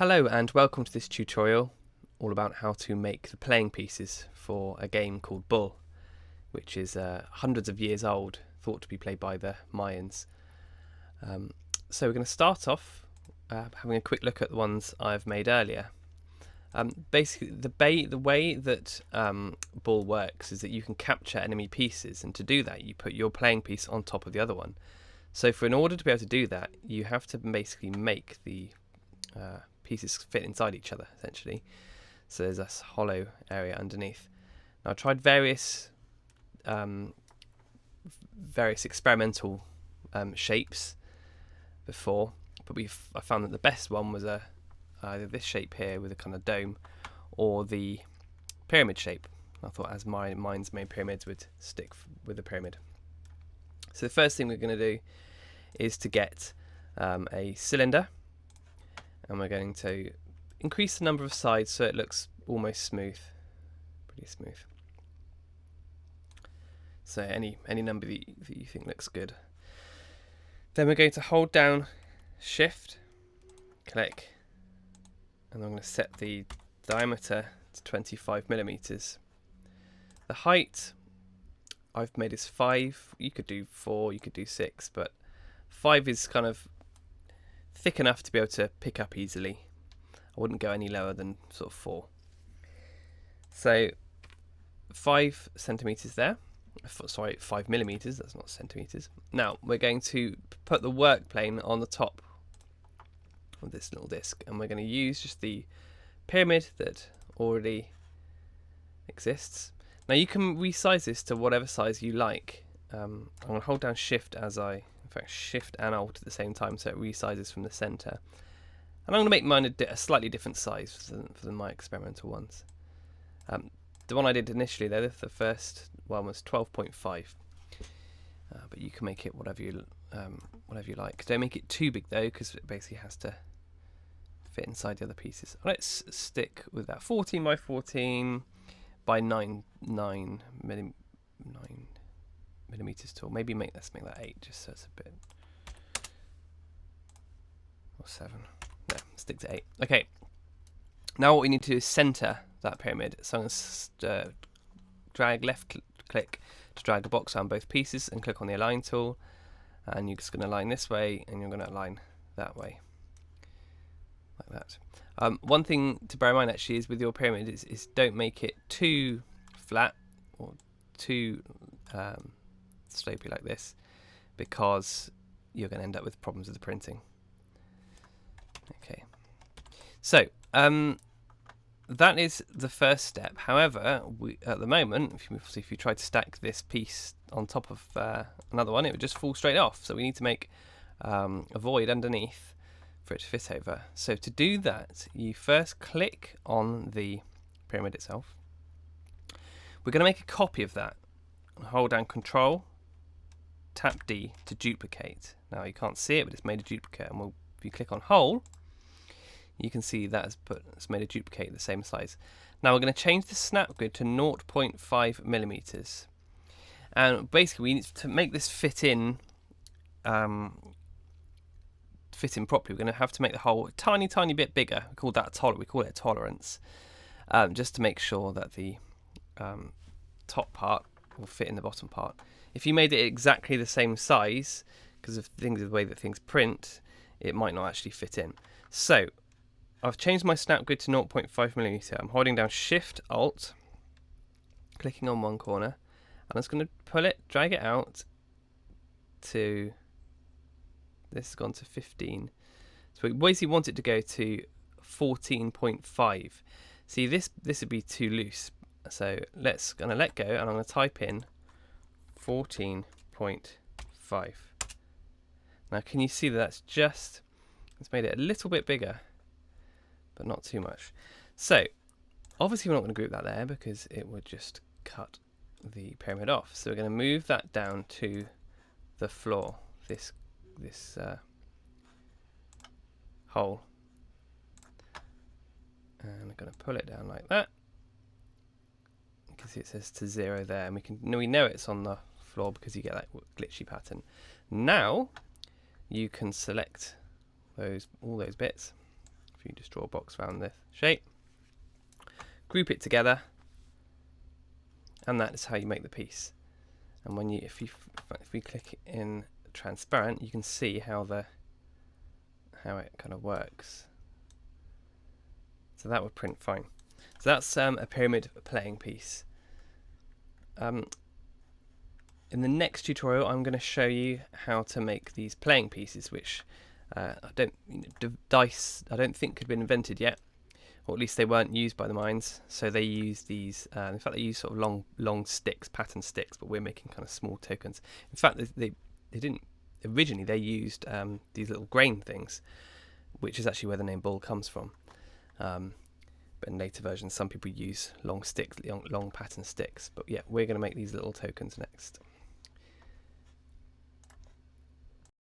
Hello and welcome to this tutorial all about how to make the playing pieces for a game called Bull, which is hundreds of years old, thought to be played by the Mayans. So we're going to start off having a quick look at the ones I've made earlier. Basically the way that Bull works is that you can capture enemy pieces, and to do that you put your playing piece on top of the other one. So in order to be able to do that, you have to basically make the pieces fit inside each other, essentially. So there's this hollow area underneath. Now I tried various experimental shapes before, but I found that the best one was either this shape here with a kind of dome, or the pyramid shape. I thought as mine's made pyramids would stick with the pyramid. So the first thing we're going to do is to get a cylinder, and we're going to increase the number of sides so it looks almost smooth, pretty smooth. So any number that you think looks good. Then we're going to hold down Shift, click, and I'm going to set the diameter to 25 millimeters. The height I've made is 5. You could do 4, you could do 6, but 5 is kind of thick enough to be able to pick up easily. I wouldn't go any lower than sort of 4. So 5 centimeters there. Sorry, 5 millimeters. That's not centimeters. Now we're going to put the work plane on the top of this little disc, and we're going to use just the pyramid that already exists. Now you can resize this to whatever size you like. I'm going to hold down Shift in fact Shift and Alt at the same time, so it resizes from the center. And I'm going to make mine a slightly different size for my experimental ones. The one I did initially, though, the first one was 12.5, but you can make it whatever you like. Don't make it too big though, because it basically has to fit inside the other pieces. Let's stick with that 14 by 14 by 9 millimeters tall. Maybe let's make that 8, just so it's a bit, or 7. No, stick to 8. Okay. Now what we need to do is center that pyramid. So I'm going to drag left click to drag a box on both pieces, and click on the align tool, and you're just going to align this way, and you're going to align that way, like that. One thing to bear in mind actually is with your pyramid is don't make it too flat or too slopey like this, because you're going to end up with problems with the printing. Okay, so that is the first step. However, at the moment, if you try to stack this piece on top of another one, it would just fall straight off. So we need to make a void underneath for it to fit over. So to do that, you first click on the pyramid itself. We're going to make a copy of that. Hold down Control, tap D to duplicate. Now you can't see it, but it's made a duplicate. And if you click on Whole, you can see that it's made a duplicate the same size. Now we're going to change the snap grid to 0.5 millimeters, and basically we need to make this fit in properly. We're going to have to make the hole a tiny bit bigger. We call it a tolerance, just to make sure that the top part will fit in the bottom part. If you made it exactly the same size, because of the way that things print, it might not actually fit in. So I've changed my snap grid to 0.5 millimeter. I'm holding down Shift Alt, clicking on one corner, and I'm just going to pull it, drag it out to, this has gone to 15. So we basically want it to go to 14.5. See, this would be too loose. So gonna let go, and I'm going to type in 14.5. Now can you see that it's made it a little bit bigger, but not too much. So obviously we're not going to group that there, because it would just cut the pyramid off. So we're going to move that down to the floor, this hole, and I'm going to pull it down like that. You can see it says to 0 there, and we know it's on the floor because you get that glitchy pattern. Now you can select all those bits If you just draw a box around the shape, group it together, and that is how you make the piece. And when you, if we click in transparent, you can see how it kind of works. So that would print fine. So that's a pyramid playing piece. In the next tutorial, I'm going to show you how to make these playing pieces, which dice I don't think had been invented yet, or at least they weren't used by the Mayans. So they use these. In fact, they use sort of long sticks, pattern sticks, but we're making kind of small tokens. In fact, they didn't originally. They used these little grain things, which is actually where the name bull comes from. But in later versions, some people use long pattern sticks. But yeah, we're going to make these little tokens next.